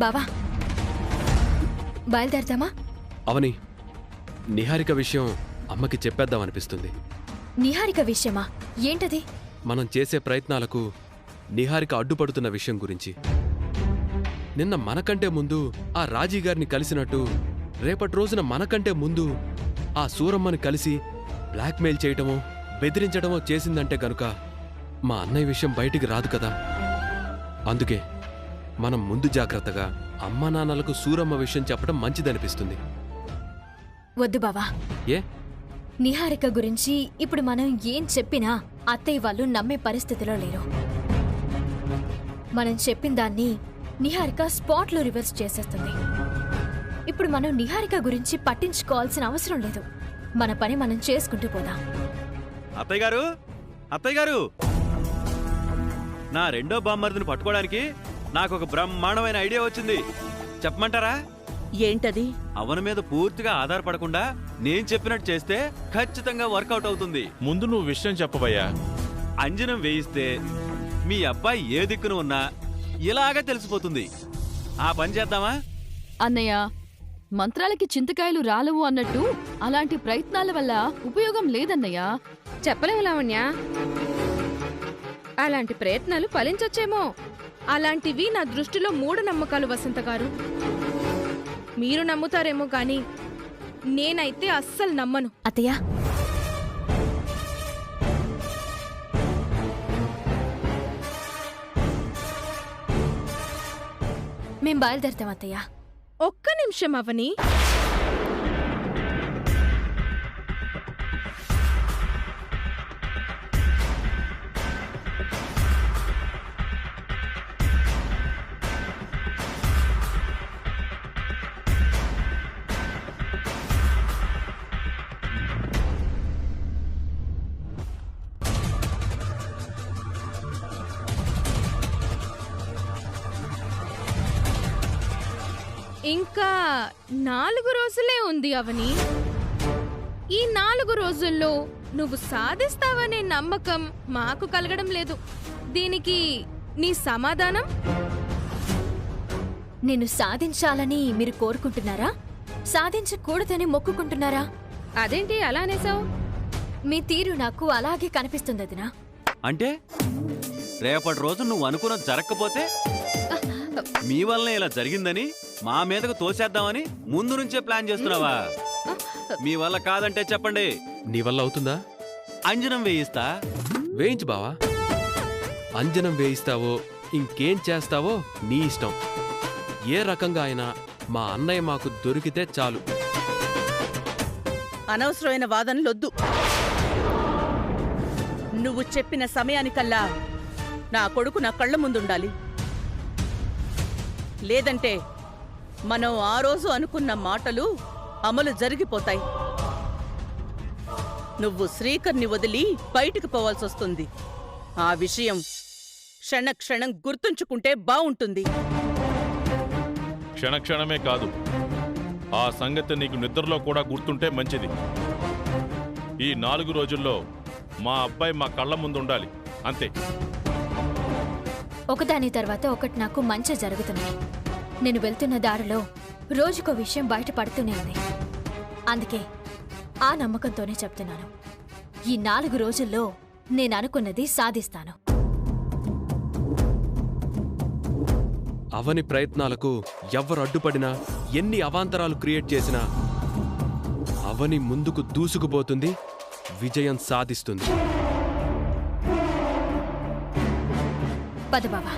బావా బయలుదేరదామా? అవని, నిహారిక విషయం అమ్మకి చెప్పేద్దామనిపిస్తుంది. నిహారిక విషయమా? ఏంటది? మనం చేసే ప్రయత్నాలకు నిహారిక అడ్డుపడుతున్న విషయం గురించి. నిన్న మనకంటే ముందు ఆ రాజీగారిని కలిసినట్టు రేపటి రోజున మనకంటే ముందు ఆ సూరమ్మని కలిసి బ్లాక్మెయిల్ చేయటమో బెదిరించడమో చేసిందంటే గనుక మా అన్నయ్య విషయం బయటికి రాదు కదా. అందుకే మనం ముందు జాగ్రత్తగా అమ్మా నాన్నలకు సూరమ్మ విషయం చెప్పడం మంచిదనిపిస్తుంది. వద్దు బావా. ఏ? నిహారిక గురించి ఇప్పుడు మనం ఏం చెప్పినా అత్తయ్య వాళ్ళు నమ్మే పరిస్థితిలో లేరు. మనం చెప్పిన దాన్ని నిహారిక స్పాట్లో రివర్స్ చేసేస్తుంది. ఇప్పుడు మనం నిహారిక గురించి పట్టించుకోవాల్సిన అవసరం లేదు. మన పని మనం చేసుకుంటూ పోదాం. అత్తయ్య గారు, అత్తయ్య గారు, నా రెండో బామ్మర్దిని పట్టుకోవడానికి నాకు ఒక బ్రహ్మాండమైన ఐడియా వచ్చింది. చెప్పమంటారా? ఏంటది? అవని మీద పూర్తిగా ఆధారపడకుండా నేను చెప్పినట్టు చేస్తే ఖచ్చితంగా వర్కౌట్ అవుతుంది. ముందు నువ్వు విషయం చెప్పబోయా. అంజనం వేయిస్తే మీ అబ్బాయి ఏ దిక్కున ఉన్నా ఇలాగే తెలిసిపోతుంది. ఆ పని చేద్దామా? అన్నయ్య, మంత్రాలకి చింతకాయలు రాలవు అన్నట్టు అలాంటి ప్రయత్నాల వల్ల ఉపయోగం లేదన్నయ్య. చెప్పలేము లావణ్య, అలాంటి ప్రయత్నాలు ఫలించొచ్చేమో. అలాంటివి నా దృష్టిలో మూఢనమ్మకాలు వసంత గారు. మీరు నమ్ముతారేమో గాని నేనైతే అస్సలు నమ్మను. అత్తయ్య, మేం బయలుదేరుతాం అత్తయ్య. ఒక్క నిమిషం అవని. ఇంకా 4 రోజులే ఉంది అవని. ఈ 4 రోజుల్లో నువ్వు సాధిస్తావనే నమ్మకం మాకు కలగడం లేదు. దీనికి నీ సమాధానం? నేను సాధించాలని మీరు కోరుకుంటున్నారా? సాధించకూడదని మొక్కుకుంటున్నారా? అదేంటి అలా అనేసావు? మీ తీరు నాకు అలాగే కనిపిస్తుందదినా. అంటే రేపటి రోజు నువ్వు అనుకున్నది జరగకపోతే మీ వల్లనే ఇలా జరిగిందని మా మీదకు తోసేద్దామని ముందు నుంచే ప్లాన్ చేస్తున్నావా? మీ వల్ల కాదంటే చెప్పండి. నీ వల్ల అవుతుందా? అంజనం వేయిస్తా. వేయించు బావా. అంజనం వేయిస్తావో ఇంకేం చేస్తావో నీ ఇష్టం. ఏ రకంగా అయినా మా అన్నయ్య మాకు దొరికితే చాలు. అనవసరమైన వాదనలొద్దు. నువ్వు చెప్పిన సమయానికల్లా నా కొడుకు నా కళ్ళ ముందుండాలి. లేదంటే మనం ఆ రోజు అనుకున్న మాటలు అమలు జరిగిపోతాయి. నువ్వు శ్రీకర్ని వదిలి బయటికి పోవాల్సొస్తుంది. ఆ విషయం క్షణక్షణం గుర్తుంచుకుంటే బావుంటుంది. క్షణక్షణమే కాదు, ఆ సంగతి నీకు నిద్రలో కూడా గుర్తుంటే మంచిది. ఈ 4 రోజుల్లో మా అబ్బాయి మా కళ్ళ ముందు ఉండాలి, అంతే. ఒకదాని తర్వాత ఒకటి నాకు మంచి జరుగుతున్నాయి. నేను వెళ్తున్న దారిలో రోజుకో విషయం బయటపడుతూనే ఉంది. అందుకే ఆ నమ్మకంతోనే చెప్తున్నాను, ఈ 4 రోజుల్లో నేను అనుకున్నది సాధిస్తాను. అవని ప్రయత్నాలకు ఎవ్వరు అడ్డుపడినా, ఎన్ని అవాంతరాలు క్రియేట్ చేసినా అవని ముందుకు దూసుకుపోతుంది, విజయం సాధిస్తుంది. పద బావా.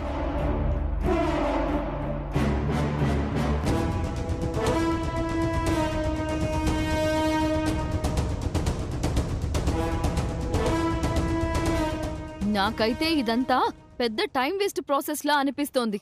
నాకైతే ఇదంతా పెద్ద టైం వేస్ట్ ప్రాసెస్లా అనిపిస్తోంది.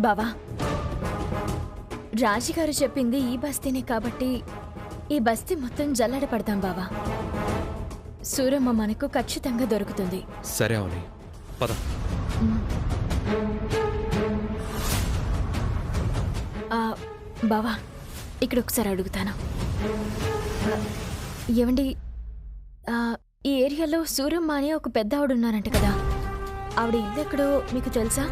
బావా, రాజుగారు చెప్పింది ఈ బస్తీనే కాబట్టి ఈ బస్తీ మొత్తం జల్లెడ పడతాం బావా. సూరమ్మ మనకు ఖచ్చితంగా దొరుకుతుంది. సరే అవని, పద. బావా, ఇక్కడ ఒకసారి అడుగుతాను. ఏమండి, ఈ ఏరియాలో సూరమ్మ అని ఒక పెద్ద ఆవిడ ఉన్నారంట కదా, ఆవిడ ఇల్లు ఎక్కడో మీకు తెలుసా?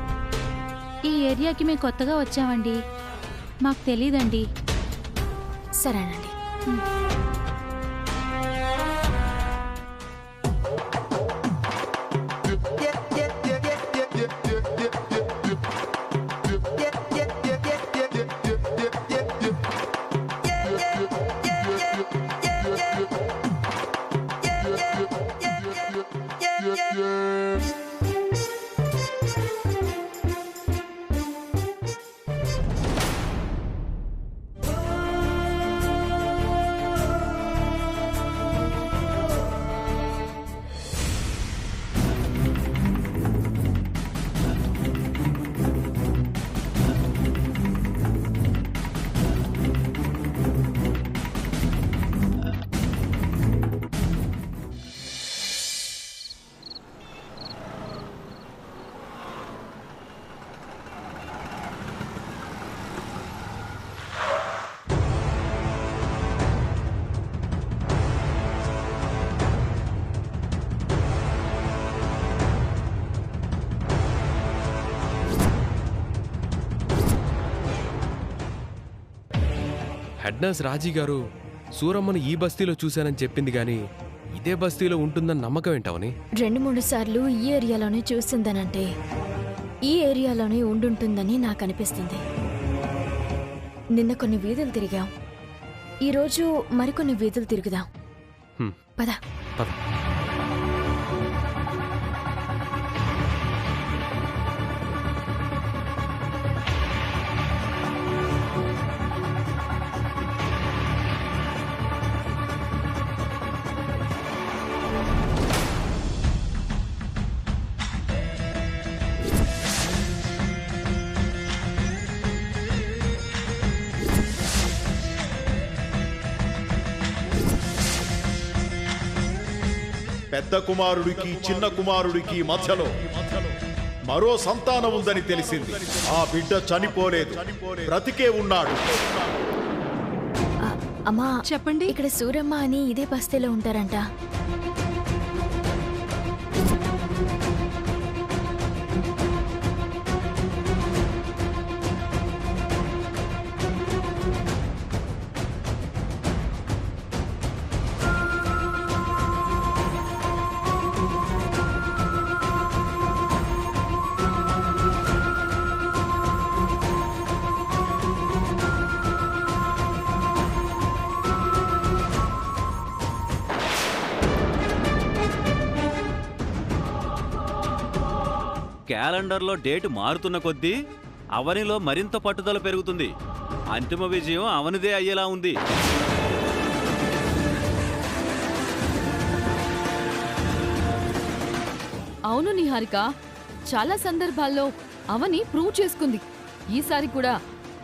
ఈ ఏరియాకి మేము కొత్తగా వచ్చామండి, మాకు తెలీదండి. సరేనండి. హెడ్ నర్స్ రాజీ గారు సూరమ్మను ఈ బస్తీలో చూశానని చెప్పింది గాని ఇదే బస్తీలో ఉంటుందని నమ్మకం ఏంటవని? 2-3 సార్లు ఈ ఏరియాలోనే చూసిందనంటే ఈ ఏరియాలోనే ఉండుంటుందని నాకు అనిపిస్తుంది. నిన్న కొన్ని వీధులు తిరిగాం, ఈరోజు మరికొన్ని వీధులు తిరుగుదాం. పద. పద. పెద్ద కుమారుడికి చిన్న కుమారుడికి మధ్యలో మరో సంతానం ఉందని తెలిసింది. ఆ బిడ్డ చనిపోలేదు, బ్రతికే ఉన్నాడు. అమ్మా చెప్పండి. ఇక్కడ సూరమ్మ అని ఇదే బస్తీలో ఉంటారంట. క్యాలెండర్లో డేటు మారుతున్న కొద్దీ అవనిలో మరింత పట్టుదల పెరుగుతుంది. అంతిమ విజయం అవనిదే అయ్యేలా ఉంది. అవును నిహారిక, చాలా సందర్భాల్లో అవని ప్రూవ్ చేసుకుంది. ఈసారి కూడా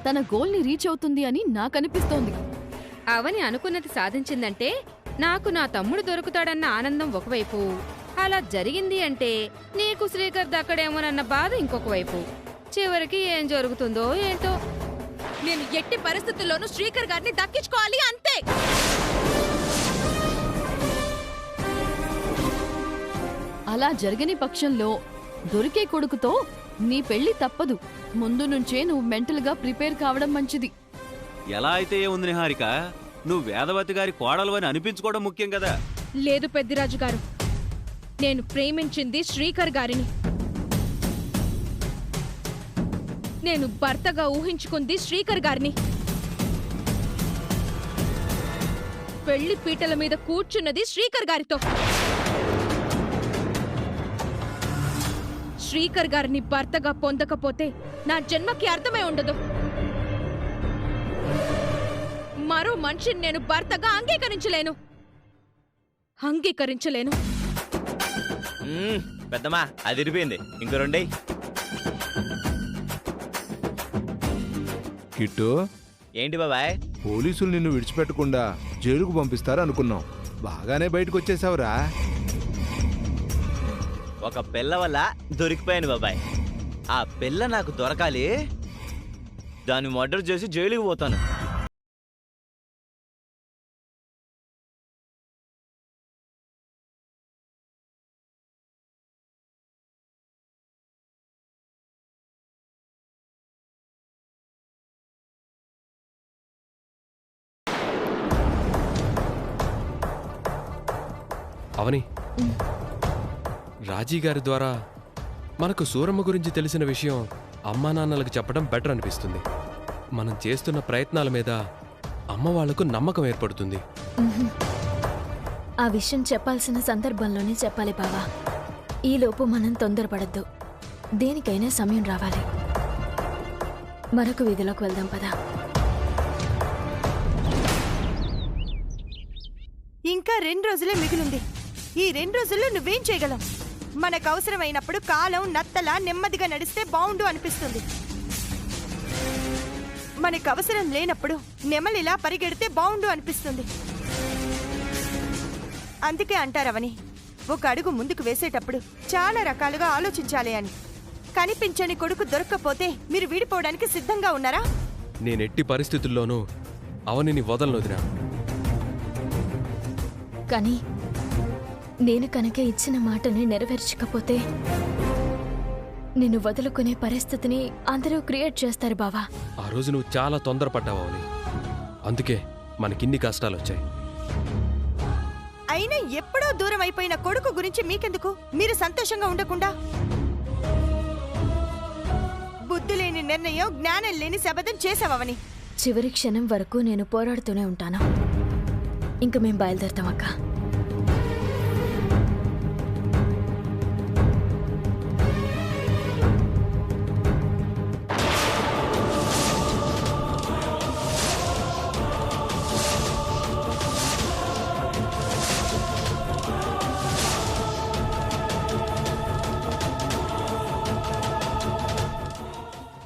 తన గోల్ని రీచ్ అవుతుంది అని నాకనిపిస్తోంది. అవని అనుకున్నది సాధించిందంటే నాకు నా తమ్ముడు దొరుకుతాడన్న ఆనందం ఒకవైపు, అలా జరిగింది అంటే నీకు శ్రీకర్ దక్కడేమోనన్న బాధ ఇంకొక వైపు. చివరికి ఏం జరుగుతుందో ఏంటో. నేను ఎట్టి పరిస్థితుల్లోనూ శ్రీకర్ గారిని దక్కించుకోవాలి, అంతే. అలా జరగని పక్షంలో దొరికే కొడుకుతో నీ పెళ్లి తప్పదు. ముందు నుంచే నువ్వు మెంటల్గా ప్రిపేర్ కావడం మంచిది. ఎలా అయితే ఏముంది నిహారిక, నువ్వు వేదవతి గారి కోడలు అని అనిపించుకోవడం ముఖ్యం కదా. లేదు పెద్దిరాజు గారు, నేను ప్రేమించింది శ్రీకర్ గారిని. నేను భర్తగా ఊహించుకుంది శ్రీకర్ గారిని. పెళ్లి పీటల మీద కూర్చున్నది శ్రీకర్ గారితో. శ్రీకర్ గారిని భర్తగా పొందకపోతే నా జన్మకి అర్థమై ఉండదు. మరో మనిషిని నేను భర్తగా అంగీకరించలేను. పెద్దమ్మా అది ఇరిపోయింది, ఇంకో రెండే. కిట్టు, ఏంటి బాబాయ్? పోలీసులు నిన్ను విడిచిపెట్టకుండా జైలుకు పంపిస్తారు అనుకున్నాం. బాగానే బయటకు వచ్చేసావురా. ఒక పిల్ల వల్ల దొరికిపోయాను బాబాయ్. ఆ పిల్ల నాకు దొరకాలి, దాన్ని మర్డర్ చేసి జైలుకి పోతాను. అవని, రాజీ గారి ద్వారా మనకు సూరమ్మ గురించి తెలిసిన విషయం అమ్మా నాన్నలకు చెప్పడం బెటర్ అనిపిస్తుంది. మనం చేస్తున్న ప్రయత్నాల మీద అమ్మ వాళ్లకు నమ్మకం ఏర్పడుతుంది. ఆ విషయం చెప్పాల్సిన సందర్భంలోనే చెప్పాలి బావా. ఈలోపు మనం తొందరపడద్దు. దేనికైనా సమయం రావాలి. మరొక వీధిలోకి వెళ్దాం పదా. ఇంకా 2 రోజులే మిగిలింది. ఈ 2 రోజుల్లో నువ్వేం చేయగలవు? మనకు అవసరమైనప్పుడు కాలం నత్తలా నెమ్మదిగా నడిస్తే బావుండు అనిపిస్తుంది. మనకు అవసరం లేనప్పుడు నెమలిలా పరిగెడితే బావుండు అనిపిస్తుంది. అందుకే అంటారవని, ఒక అడుగు ముందుకు వేసేటప్పుడు చాలా రకాలుగా ఆలోచించాలి అని. కనిపించని కొడుకు దొరక్కపోతే మీరు విడిపోవడానికి సిద్ధంగా ఉన్నారా? నేనెట్టి పరిస్థితుల్లోనూ అవనిని వదలనొదినా. కానీ నేను కనుక ఇచ్చిన మాటని నెరవేర్చకపోతే నిన్ను వదులుకునే పరిస్థితిని అందరూ క్రియేట్ చేస్తారు బావా. ఆ రోజు నువ్వు చాలా తొందరపడ్డావు అవని. అందుకే మనకిన్ని కష్టాలు వచ్చాయి. అయినా ఎప్పుడో దూరం అయిపోయిన కొడుకు గురించి మీకెందుకు? మీరు సంతోషంగా ఉండకుండా? బుద్ధి లేని నిర్ణయం, జ్ఞానం లేని శబదం చేసావని. చివరి క్షణం వరకు నేను పోరాడుతూనే ఉంటాను. ఇంక మేం బయలుదేరుతాం అక్క.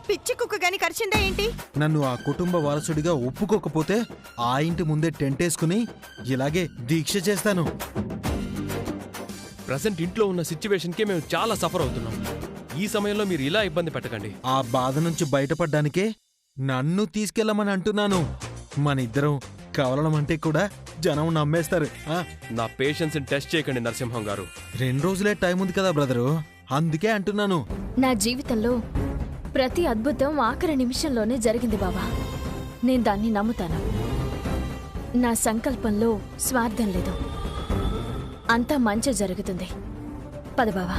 పిచ్చి కుక్క గాని కరిచిందా ఏంటి? నన్ను ఆ కుటుంబ వారసుడిగా ఒప్పుకోకపోతే ఆ ఇంటి ముందే టెంట్ వేసుకుని ఇలాగే దీక్ష చేస్తాను. ప్రజెంట్ ఇంట్లో ఉన్న సిచ్యువేషన్కి మేము చాలా సఫర్ అవుతున్నాం. ఈ సమయంలో మీరు ఇలా ఇబ్బంది పెట్టకండి. ఆ బాధ నుంచి బయటపడ్డానికే నన్ను తీసుకెళ్ళమని అంటున్నాను. మన ఇద్దరం కవలడం అంటే కూడా జనం నమ్మేస్తారు. నా పేషెన్స్ టెస్ట్ చేయకండి నరసింహం గారు. 2 రోజులే టైం ఉంది కదా బ్రదరు, అందుకే అంటున్నాను. నా జీవితంలో ప్రతి అద్భుతం ఆఖరి నిమిషంలోనే జరిగింది బావా. నేను దాన్ని నమ్ముతాను. నా సంకల్పంలో స్వార్థం లేదు. అంతా మంచి జరుగుతుంది. పద బావా.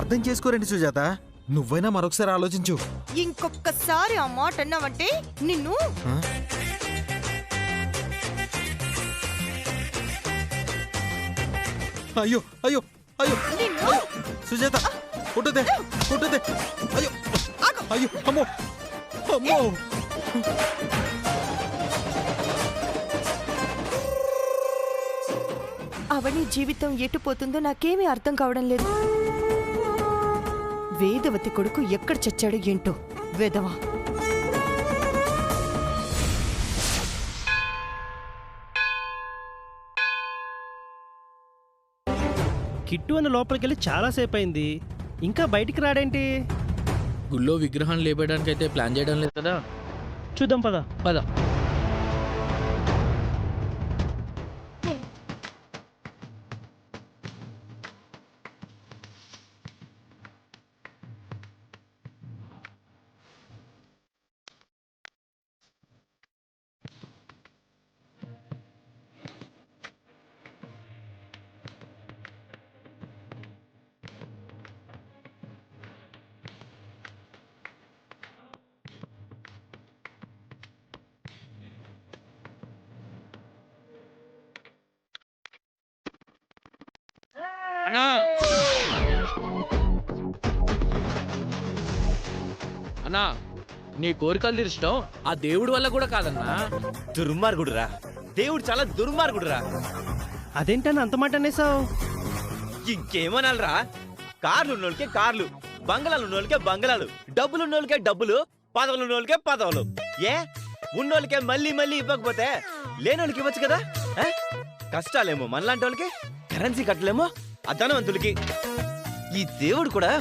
అర్థం చేసుకోరండి సుజాత, నువ్వైనా మరొకసారి ఆలోచించు. ఇంకొకసారి ఆ మాట అన్నావంటే నిన్ను... అయ్యో అయ్యో అయ్యో సుజాత, పుట్టదే పుట్టదే. అయ్యో అయ్యో, అమ్మో అమ్మో. అవని జీవితం ఎటుపోతుందో నాకేమీ అర్థం కావడం లేదు. వేదవతి కొడుకు ఎక్కడ చచ్చాడో ఏంటో. వేదవా, కిట్టు అని లోపలికెళ్ళి చాలాసేపు అయింది, ఇంకా బయటికి రాడేంటి? గుళ్ళో విగ్రహాన్ని లేపడానికి అయితే ప్లాన్ చేయడం లేదు కదా. చూద్దాం పద పద. అన్నా, నీ కోరికలు తీర్చడం ఆ దేవుడి వల్ల కూడా కాదన్నా. దుర్మార్గుడురా, దేవుడు చాలా దుర్మార్గుడురా. అదేంటని అంత మాట అనేసావు? ఇంకేమనాలరా? కార్లు ఉన్నోళ్ళకే కార్లు, బంగళాలు ఉన్నోళ్ళకే బంగళాలు, డబ్బులు ఉన్నోళ్ళకే డబ్బులు, పదవులు ఉన్నోళ్ళకే పదవులు. ఏ ఉన్నోళ్ళకే మళ్ళీ మళ్ళీ ఇవ్వకపోతే లేనోళ్ళకి ఇవ్వచ్చు కదా. కష్టాలేమో మనలాంటి వాళ్ళకి, కరెన్సీ కట్టలేమో అధనవంతులకి. ఈ దేవుడు కూడా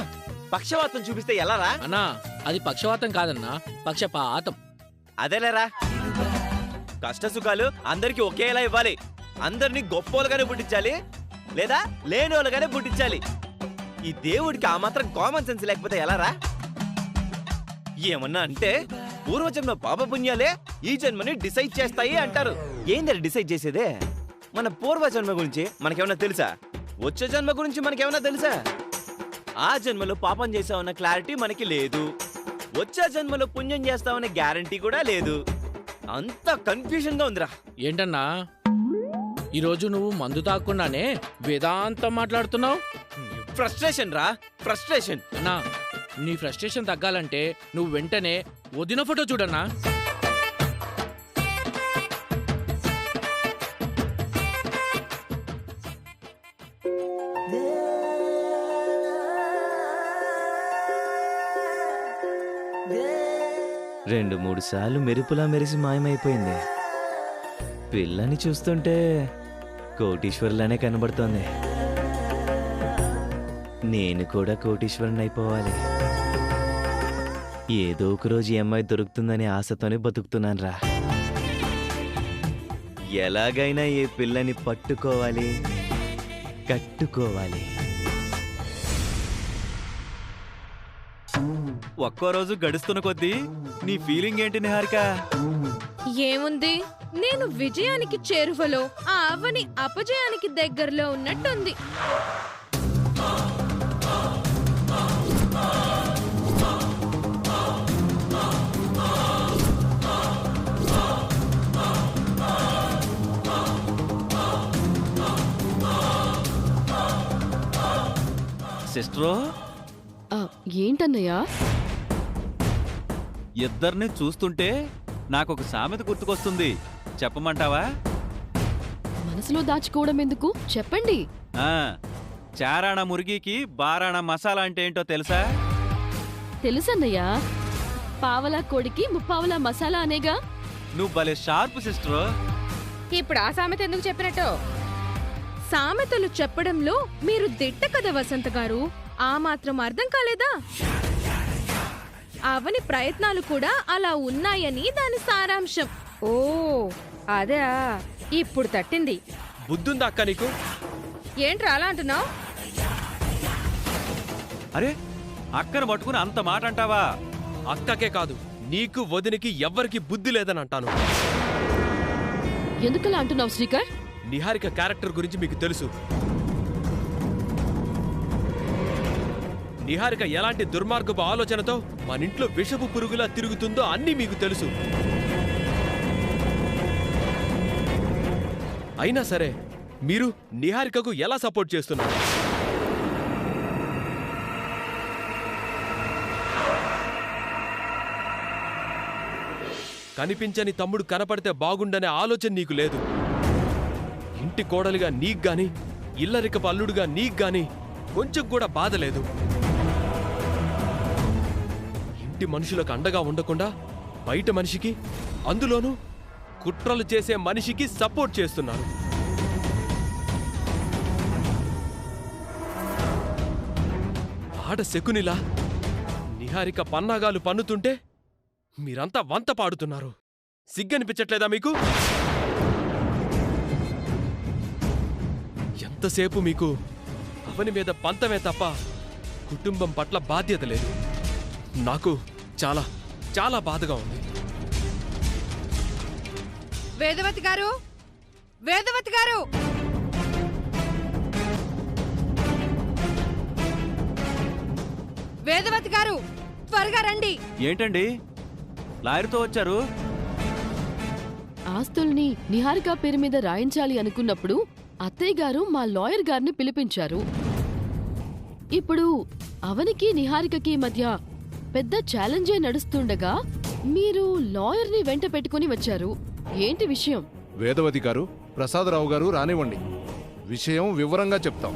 పక్షవాతం చూపిస్తే ఎలారా? అన్నా అది పక్షవాతం కాదన్నా, పక్షపాతం. అదేలేరా, కష్ట సుఖాలు అందరికి ఒకేలా ఇవ్వాలి. అందరినీ గొప్పోలుగానే పుట్టించాలి, లేదా లేనోళ్ళుగానే పుట్టించాలి. ఈ దేవుడికి ఆ మాత్రం కామన్ సెన్స్ లేకపోతే ఎలారా? ఏమన్నా అంటే పూర్వజన్మ పాపపుణ్యాలే ఈ జన్మని డిసైడ్ చేస్తాయి అంటారు. ఏంది డిసైడ్ చేసేదే? మన పూర్వజన్మ గురించి మనకేమన్నా తెలుసా? వచ్చే జన్మ గురించి మనకేమన్నా తెలుసా? ఆ జన్మలో పాపం చేసామన్న క్లారిటీ మనకి లేదు, వచ్చే జన్మలో పుణ్యం చేస్తామనే గ్యారంటీ కూడా లేదు. అంత కన్ఫ్యూజన్ గా ఉందిరా. ఏంటన్నా ఈరోజు నువ్వు మందు తాగకుండానే వేదాంతం మాట్లాడుతున్నావు? ఫ్రస్ట్రేషన్ రా, ఫ్రస్ట్రేషన్. అన్నా నీ ఫ్రస్ట్రేషన్ తగ్గాలంటే నువ్వు వెంటనే వదిన ఫోటో చూడన్నా. రెండు మూడు సార్లు మెరుపులా మెరిసి మాయమైపోయింది. పిల్లని చూస్తుంటే కోటీశ్వరులానే కనబడుతోంది. నేను కూడా కోటీశ్వరుని అయిపోవాలి. ఏదో ఒక రోజు ఈ అమ్మాయి దొరుకుతుందనే ఆశతోనే బతుకుతున్నాను రా. ఎలాగైనా ఈ పిల్లని పట్టుకోవాలి, కట్టుకోవాలి. ఒక్కో రోజు గడుస్తున్న కొద్దీ నీ ఫీలింగ్ ఏంటి నిహారిక? ఏముంది, నేను విజయానికి చేరువలో, ఆ అవ్వని అపజయానికి దగ్గరలో ఉన్నట్టుంది. సిస్టరు, ఏంటన్నయ్యా? ఇద్దరిని చూస్తుంటే నాకొక సామెత గుర్తుకొస్తుంది, చెప్పమంటావా? మనసులో దాచుకోవడం ఎందుకు, చెప్పండి. చారాణ మురిగికి బారాణ మసాలా అంటే ఏంటో తెలుసా? తెలుసన్నయ్యా, పావలా కోడికి ముప్పావలా మసాలా అనేగా. నువ్వు భలే షార్ప్ సిస్టరు. ఇప్పుడు ఆ సామెత ఎందుకు చెప్పినట్టు? సామెతలు చెప్పడంలో మీరు దిట్ట కదా వసంత గారు, ఆ మాత్రం అర్థం కాలేదా? అవని ప్రయత్నాలు కూడా అలా ఉన్నాయని దాని సారాంశం. ఓ అదే, ఇప్పుడు తట్టింది. బుద్ధుందా అక్క నీకు? ఏంట్రా అలా అంటున్నావు? అరే, అక్కను పట్టుకుని అంత మాట అంటావా? అక్కకే కాదు, నీకు వదినికి ఎవ్వరికి బుద్ధి లేదని అంటాను. ఎందుకలా అంటున్నావు శ్రీకర్? నిహారిక క్యారెక్టర్ గురించి మీకు తెలుసు. నిహారిక ఎలాంటి దుర్మార్గపు ఆలోచనతో మన ఇంట్లో విషపు పురుగులా తిరుగుతుందో అన్నీ మీకు తెలుసు. అయినా సరే మీరు నిహారికకు ఎలా సపోర్ట్ చేస్తున్నారు? కనిపించని తమ్ముడు కనపడితే బాగుండనే ఆలోచన నీకు లేదు. ఇంటి కోడలిగా నీకు గాని, ఇల్లరికపు అల్లుడుగా నీకు గాని కొంచెం కూడా బాధ లేదు. ఇంటి మనుషులకు అండగా ఉండకుండా బయట మనిషికి, అందులోనూ కుట్రలు చేసే మనిషికి సపోర్ట్ చేస్తున్నారు. ఆడ శకునిలా నిహారిక పన్నాగాలు పన్నుతుంటే మీరంతా వంత పాడుతున్నారు. సిగ్గనిపించట్లేదా మీకు? ఎంతసేపు మీకు అవని మీద పంతమే తప్ప కుటుంబం పట్ల బాధ్యత లేదు. నాకు చాలా చాలా బాధగా ఉంది. వేదవతి గారు, వేదవతి గారు! వేదవతి గారు, త్వరగా రండి. ఏంటండి లాయర్తో వచ్చారు? ఆస్తుల్ని నిహారిక పేరు మీద రాయించాలి అనుకున్నప్పుడు అత్తయ్య గారు మా లాయర్ గారిని పిలిపించారు. ఇప్పుడు అవనికి నిహారికకి మధ్య పెద్ద ఛాలెంజే నడుస్తుండగా మీరు లాయర్ని వెంట పెట్టుకుని వచ్చారు. ఏంటి విషయం? వేదవతి గారు, ప్రసాదరావు గారు రానివ్వండి. విషయం వివరంగా చెప్తాం.